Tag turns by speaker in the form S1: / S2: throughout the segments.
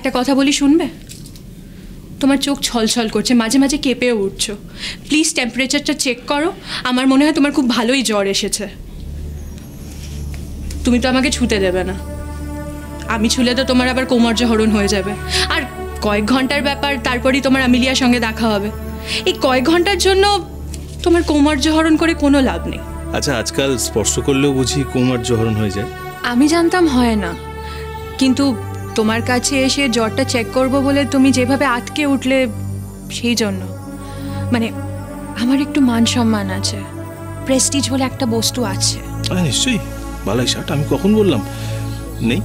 S1: একটা কথা বলি, শুনবে? তোমার চোখ ছলছল করছে, মাঝে মাঝে কেঁপেও উঠছো। প্লিজ টেম্পারেচারটা চেক করো। আমার মনে হয় তোমার খুব ভালোই জ্বর এসেছে। তুমি তো আমাকে ছুতে দেবে না, আমি ছুলে তো তোমার আবার কোমরজহরণ হয়ে যাবে। আর কয়েক ঘন্টার ব্যাপার, তারপরই তোমার আমিলিয়ার সঙ্গে দেখা হবে। এই কয়েক ঘন্টার জন্য তোমার কোমরজহরণ করে কোনো লাভ নেই।
S2: আচ্ছা, আজকাল স্পর্শ করলেও বুঝি কোমরজহরণ হয়ে যায়?
S1: আমি জানতাম হয় না, কিন্তু তোমার কাছে এসে জ্বরটা চেক করব বলে তুমি যেভাবে আটকে উঠলে, সেই জন্য। মানে আমার একটু মান সম্মান আছে, প্রেস্টিজ বলে একটা বস্তু আছে।
S2: নিশ্চয়ই, বালাই শার্ট, আমি কখন বললাম নেই?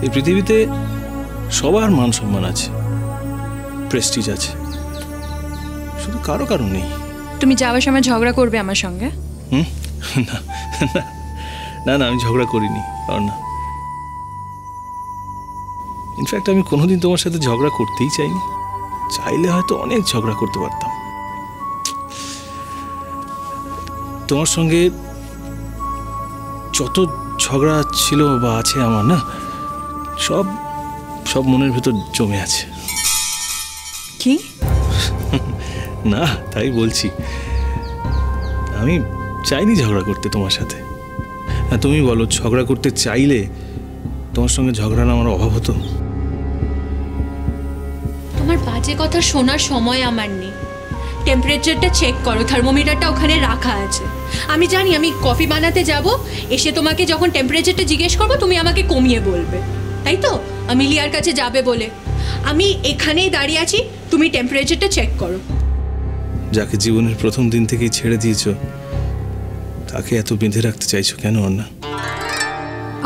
S2: এই পৃথিবীতে সবার মান সম্মান আছে, প্রেস্টিজ আছে, শুধু কারো কারো নেই।
S1: তুমি যাওয়ার সময় ঝগড়া করবে আমার সঙ্গে?
S2: না না না, আমি ঝগড়া করিনি। আর না, ইনফ্যাক্ট আমি কোনোদিন তোমার সাথে ঝগড়া করতেই চাইনি। চাইলে হয়তো অনেক ঝগড়া করতে পারতাম। তোমার সঙ্গে যত ঝগড়া ছিল বা আছে আমার, না সব সব মনের ভেতর জমে আছে।
S1: কি?
S2: না, তাই বলছি। আমি চাইনি ঝগড়া করতে তোমার সাথে। হ্যাঁ, তুমি বলো, ঝগড়া করতে চাইলে তোমার সঙ্গে ঝগড়া না আমার অভাব হতো?
S1: তোমার বাজে কথা শোনার সময় আমার নেই। টেম্পারেচারটা চেক করো, থার্মোমিটারটা ওখানে রাখা আছে। আমি জানি আমি কফি বানাতে যাব, এসে তোমাকে যখন টেম্পারেচারটা জিজ্ঞেস করবো তুমি আমাকে কমিয়ে বলবে, তাই তো? আমিলিয়ার কাছে যাবে বলে আমি এখানেই দাঁড়িয়ে আছি, তুমি টেম্পারেচারটা চেক করো।
S2: যাকে জীবনের প্রথম দিন থেকেই ছেড়ে দিয়েছো, তাকে এত বেঁধে রাখতে চাইছো কেন? না,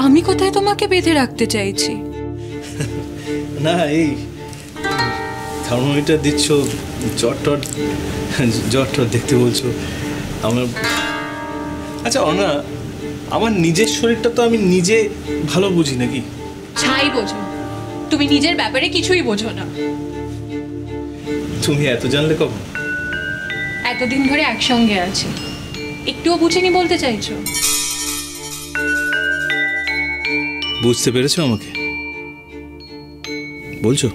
S1: আমি কোথায় তোমাকে বেঁধে রাখতে চাইছি?
S2: না, এই থার্মোমিটার দিচ্ছ, জ্বর টর দেখতে বলছো আমার। আচ্ছা অনা, আমার নিজের শরীরটা তো আমি নিজে ভালো বুঝি নাকি?
S1: ছাই বোঝো, তুমি নিজের ব্যাপারে কিছুই বোঝো না।
S2: তুমি এত জানলে কখন?
S1: এতদিন ধরে একসঙ্গে আছি, একটুও বুঝিনি বলতে চাইছো?
S2: বুঝতে পেরেছো আমাকে? বলছো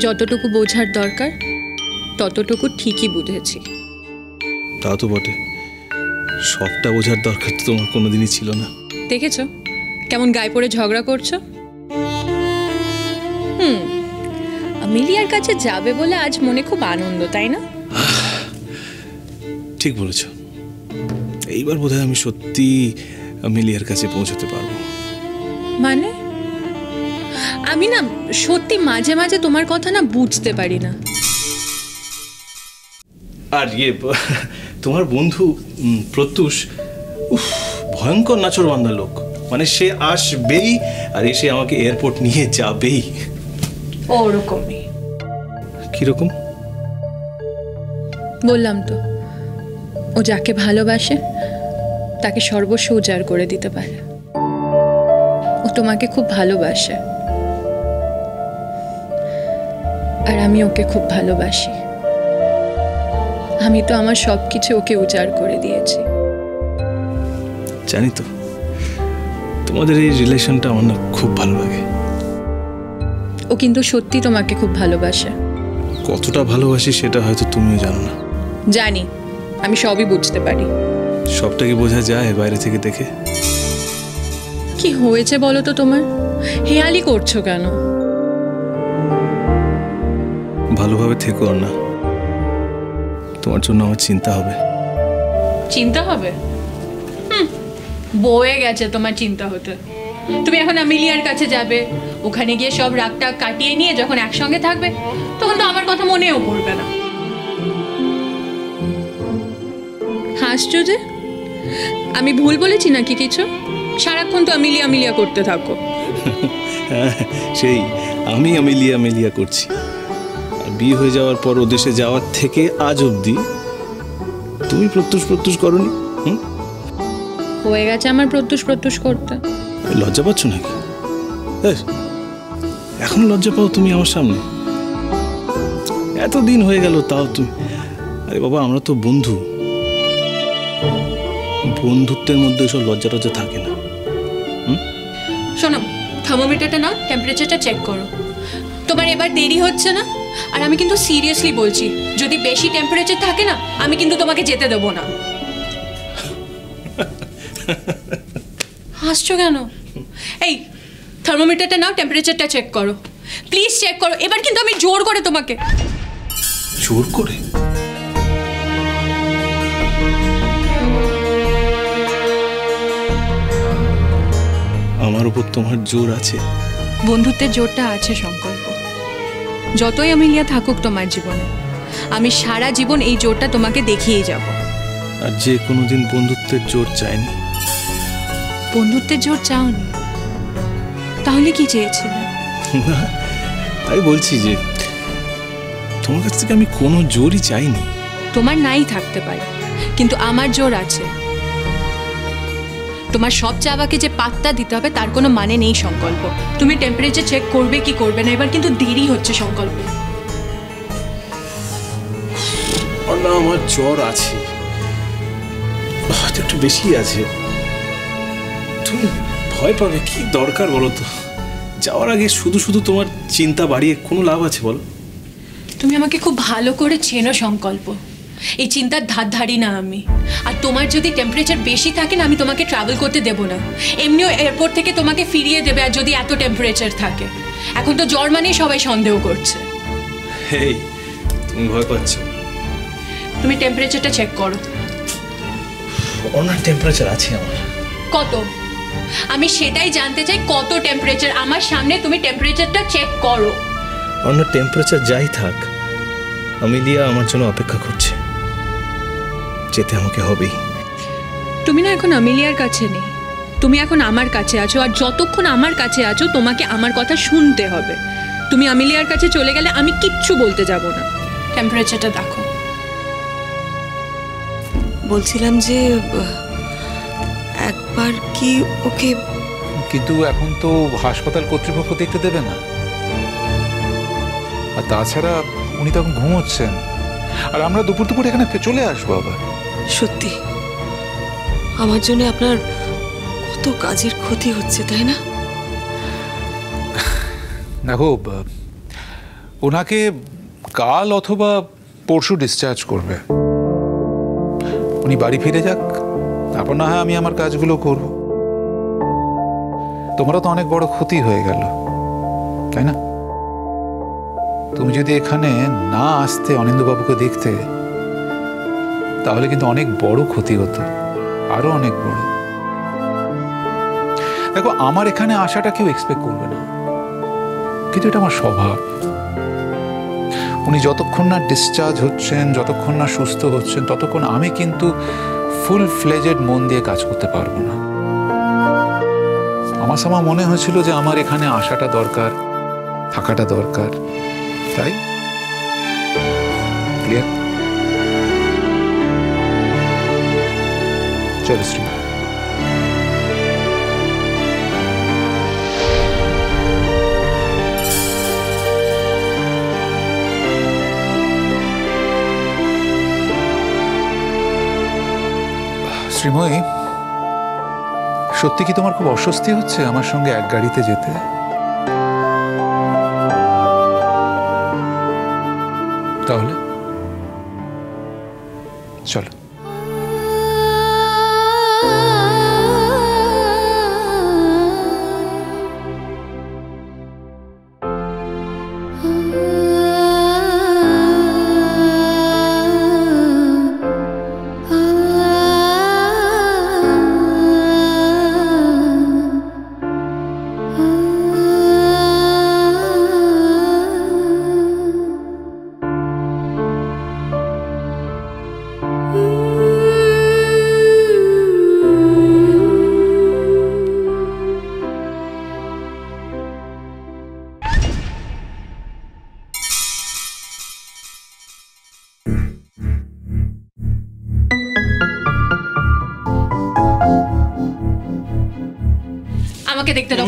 S1: যতটুকু বোঝার দরকার ততটুকু ঠিকই বুঝেছি।
S2: তাও তো বটে, সবটা বোঝার দরকার তো তোমার কোনোদিনই ছিল না।
S1: দেখেছো কেমন গায়ে পড়ে ঝগড়া করছো? আমিলিয়ার কাছে যাবে বলে আজ মনে খুব আনন্দ, তাই না?
S2: ঠিক বলেছ, এইবার বোধহয় আমি সত্যি আমিলিয়ার কাছে পৌঁছতে পারবো।
S1: মানে আমি না সত্যি মাঝে মাঝে তোমার কথা না বুঝতে পারি না।
S2: আর তোমার বন্ধু প্রত্যুষ, ভয়ঙ্কর নাচরবান্ধা লোক। মানে সে আসবেই আর এসে আমাকে এয়ারপোর্ট নিয়ে যাবেই।
S1: ওরকমই।
S2: কিরকম?
S1: বললাম তো, ও যাকে ভালোবাসে তাকে সর্বস্ব উজাড় করে দিতে পারে। ও তোমাকে খুব ভালোবাসে, আর আমি ওকে খুব ভালোবাসি। আমি তো আমার সবকিছু ওকে উজাড় করে দিয়েছি।
S2: জানি তো, তোমাদের এই রিলেশনটা আমার না খুব ভালো লাগে।
S1: ও কিন্তু সত্যি তোমাকে খুব ভালোবাসে।
S2: কতটা ভালোবাসি সেটা হয়তো তুমিও জানো না।
S1: জানি, আমি সবই বুঝতে পারি।
S2: সবটা কি বোঝা যায় বাইরে থেকে দেখে?
S1: কি হয়েছে বলো তো তোমার? হেয়ালি করছো কেন?
S2: ভালোভাবে থেকো না, তোমার জন্য আমার চিন্তা হবে।
S1: চিন্তা হবে? বয়ে গেছে তোমার চিন্তা হতে। তুমি এখন আমিলিয়ার কাছে যাবে, ওখানে গিয়ে সব রাগটা কাটিয়ে নিয়ে যখন একসঙ্গে থাকবে তখন তো আমার কথা মনেও পড়বে না। হাসছো যে? আমি ভুল বলেছি নাকি কিছু? সারাক্ষণ তো আমিলিয়া আমিলিয়া করতে থাকো।
S2: সেই আমি আমিলিয়া করছি। আর বিয়ে হয়ে যাওয়ার পর ও দেশে যাওয়ার থেকে আজ অবধি তুমি প্রত্যুষ করনি।
S1: হয়ে গেছে আমার প্রত্যুষ করতে।
S2: লজ্জা পাচ্ছ নাকি? এখন লজ্জা পাও তুমি আমার সামনে? এতদিন হয়ে গেল তাও তুমি। আরে বাবা, আমরা তো বন্ধু, বন্ধুত্বের মধ্যে সব লজ্জা টজ্জা থাকে না।
S1: শোনো, থার্মোমিটারটা নাও, টেম্পারেচারটা চেক করো। তোমার এবার দেরি হচ্ছে না? আর আমি কিন্তু সিরিয়াসলি বলছি, যদি বেশি টেম্পারেচার থাকে না, আমি কিন্তু তোমাকে যেতে দেবো না। হাসছো কেন? এই থার্মোমিটারটা নাও, টেম্পারেচারটা চেক করো, প্লিজ চেক করো। এবার কিন্তু আমি জোর করে তোমাকে।
S2: জোর করে? আমার উপর তোমার জোর আছে?
S1: বন্ধুত্বের জোরটা আছে সংকল্প। যতই আমিলিয়া থাকুক তোমার জীবনে, আমি সারা জীবন এই জোরটা তোমাকে দেখিয়ে যাব।
S2: আর যে কোনোদিন বন্ধুত্বের জোর চায়নি।
S1: বন্ধুত্বের জোর চাওনি? তাহলে কি চেয়েছিলে?
S2: না, তাই বলছি যে তোমার কাছ থেকে আমি কোনো জোরই চাইনি।
S1: তোমার নাই থাকতে পারে, কিন্তু আমার জোর আছে। তোমার সব চাওয়াকে যে পাত্তা দিতে হবে তার কোনো মানে নেই সংকল্প। তুমি টেম্পারেচার চেক করবে কি করবে না, এবার কিন্তু দেরি হচ্ছে সংকল্প।
S2: না, আমার জ্বর আছে, হয়তো একটু বেশি আছে। তুমি ভয় পাবে কি দরকার বলো তো? যাওয়ার আগে শুধু শুধু তোমার চিন্তা বাড়িয়ে কোনো লাভ আছে বলো?
S1: তুমি আমাকে খুব ভালো করে চেনো সংকল্প, এই চিন্তার ধার ধারি না আমি। আর তোমার যদি টেম্পারেচার বেশি থাকে না, আমি তোমাকে ট্রাভেল করতে দেবো না। এমনিও এয়ারপোর্ট থেকে তোমাকে ফিরিয়ে দেবে আর যদি এত টেম্পারেচার থাকে। এখন তো জ্বর মানেই সবাই সন্দেহ করছে।
S2: হেই, তুমি ভয় পাচ্ছ?
S1: তুমি টেম্পারেচারটা চেক করো।
S2: ওনার টেম্পারেচার আছে আমার।
S1: কত? আমি সেটাই জানতে চাই, কত টেম্পারেচার? আমার সামনে তুমি টেম্পারেচারটা চেক করো।
S2: ওনার টেম্পারেচার যাই থাক, আমিলিয়া আমার জন্য অপেক্ষা করছে। যেতে আমাকে হবেই।
S1: তুমি না এখন আমিলিয়ার কাছে নেই, তুমি এখন আমার কাছে আছো। আর যতক্ষণ আমার কাছে আছো তোমাকে আমার কথা শুনতে হবে। তুমি আমিলিয়ার কাছে চলে গেলে আমি কিচ্ছু বলতে যাব না। টেম্পারেচারটা দেখো।
S3: বলছিলাম যে একবার কি ওকে।
S4: কিন্তু এখন তো হাসপাতাল কর্তৃপক্ষ দেখতে দেবে না, আর তাছাড়া উনি তখন ঘুমোচ্ছেন, আর আমরা দুপুর দুপুর এখানে চলে আসবো আবার।
S3: সত্যি আমার জন্য আপনার কত কাজের ক্ষতি হচ্ছে, তাই না?
S4: দেখো, ওনাকে কাল অথবা পরশু ডিসচার্জ করবে। উনি বাড়ি ফিরে যাক, তারপর না হয় আমি আমার কাজগুলো করব। তোমারও তো অনেক বড় ক্ষতি হয়ে গেল, তাই না? তুমি যদি এখানে না আসতে অনিন্দুবাবুকে দেখতে, তাহলে কিন্তু অনেক বড় ক্ষতি হতো, আরো অনেক বড়। দেখো, আমার এখানে আসাটা কেউ এক্সপেক্ট করবে না, কিন্তু এটা আমার স্বভাব। উনি যতক্ষণ না ডিসচার্জ হচ্ছেন, যতক্ষণ না সুস্থ হচ্ছেন, ততক্ষণ আমি কিন্তু ফুল ফ্লেজেড মন দিয়ে কাজ করতে পারবো না। আমার সময় মনে হয়েছিল যে আমার এখানে আসাটা দরকার, থাকাটা দরকার, তাই ক্লিয়ার? চলো শ্রী। শ্রীময়ী, সত্যি কি তোমার খুব অস্বস্তি হচ্ছে আমার সঙ্গে এক গাড়িতে যেতে? তাহলে চলো।
S1: আমাকে দেখতে দাও।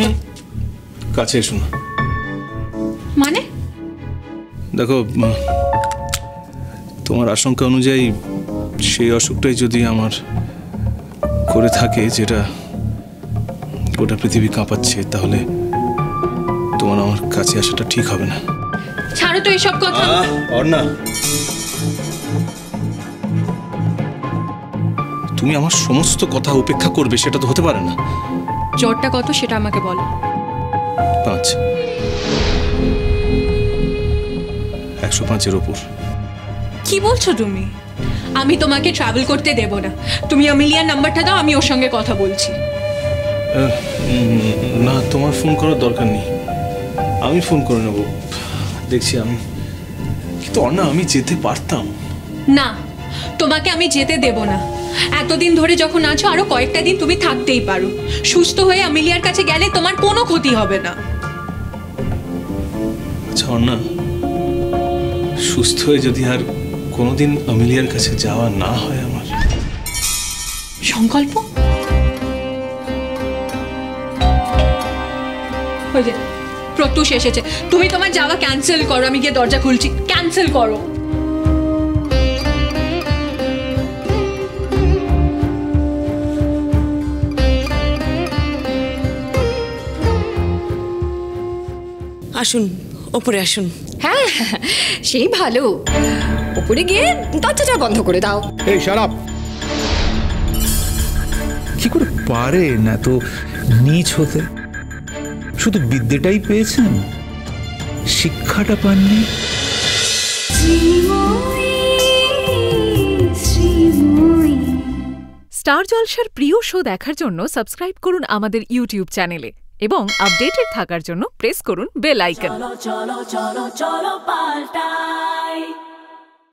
S2: কাছে এসো না।
S1: মানে?
S2: দেখো, তোমার আশঙ্কা অনুযায়ী সেই অসুখটাই যদি আমার করে থাকে, যেটা গোটা পৃথিবী কাঁপাচ্ছে, তাহলে তোমার কাছে আসাটা ঠিক হবে না।
S1: ছাড়ো তো এসব কথা।
S2: অর্ণা, তুমি আমার সমস্ত কথা উপেক্ষা করবে সেটা তো হতে পারে না।
S1: জ্বরটা কত সেটা আমাকে বলো।
S2: 5, 105-এর ওপর।
S1: কি বলছো তুমি? আমি তোমাকে ট্রাভেল করতে দেব না। তুমি আমিলিয়ার নাম্বারটা দাও, আমি ওর সঙ্গে কথা বলছি।
S2: না, তোমার ফোন করার দরকার নেই, আমি ফোন করে নেব। দেখছি আমি, কিন্তু অর্ণা আমি যেতে পারতাম
S1: না, তোমাকে আমি যেতে দেব না। এতদিন ধরে যখন আছো আরো কয়েকটা দিন তুমি থাকতেই পারো। সুস্থ হয়ে আমিলিয়ার কাছে গেলে তোমার কোনো ক্ষতি হবে না।
S2: আচ্ছা অর্ণা, সুস্থ হয়ে যদি আর কোনোদিন আমিলিয়ার কাছে যাওয়া না হয় আমার
S1: সংকল্প হয়ে যায়, প্রত্যুষ এসেছে। তুমি তোমার যাওয়া ক্যান্সেল করো। আমি গিয়ে দরজা খুলছি, ক্যান্সেল করো।
S3: আসুন, ওপরে আসুন।
S5: হ্যাঁ, সেই ভালো। ওপরে গিয়ে দরজাটা বন্ধ করে দাও।
S4: এই শারাপ, কি করে পারেন এত নীচ হতে? শুধু বিদ্যেটাই পেয়েছেন, শিক্ষাটা পাননি।
S6: স্টার জলসার প্রিয় শো দেখার জন্য সাবস্ক্রাইব করুন আমাদের ইউটিউব চ্যানেলে এবং আপডেটেড থাকার জন্য প্রেস করুন বেল আইকন।
S7: চলো চলো চলো চলো পাল্টাই।